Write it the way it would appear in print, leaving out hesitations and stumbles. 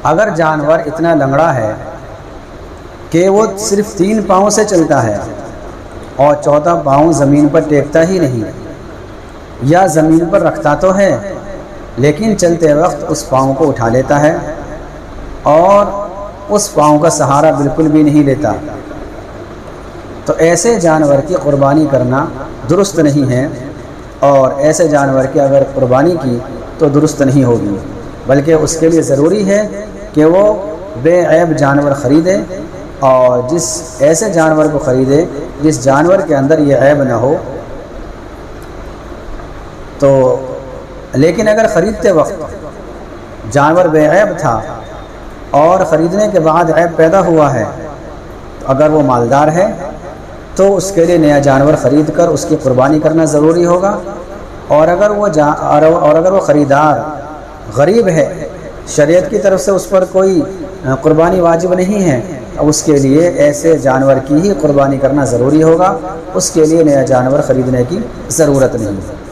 اگر جانور اتنا لنگڑا ہے کہ وہ صرف 3 پاؤں سے چلتا ہے اور 14 پاؤں زمین پر ٹیکتا ہی نہیں، یا زمین پر رکھتا تو ہے لیکن چلتے وقت اس پاؤں کو اٹھا لیتا ہے اور اس پاؤں کا سہارا بالکل بھی نہیں لیتا، تو ایسے جانور کی قربانی کرنا درست نہیں ہے، اور ایسے جانور کی اگر قربانی کی تو درست نہیں ہوگی، بلکہ اس کے لیے ضروری ہے کہ وہ بے عیب جانور خریدے، اور جس ایسے جانور کو خریدے جس جانور کے اندر یہ عیب نہ ہو۔ تو لیکن اگر خریدتے وقت جانور بے عیب تھا اور خریدنے کے بعد عیب پیدا ہوا ہے، تو اگر وہ مالدار ہے تو اس کے لیے نیا جانور خرید کر اس کی قربانی کرنا ضروری ہوگا، اور اگر وہ خریدار غریب ہے، شریعت کی طرف سے اس پر کوئی قربانی واجب نہیں ہے، اس کے لیے ایسے جانور کی ہی قربانی کرنا ضروری ہوگا، اس کے لیے نیا جانور خریدنے کی ضرورت نہیں ہے۔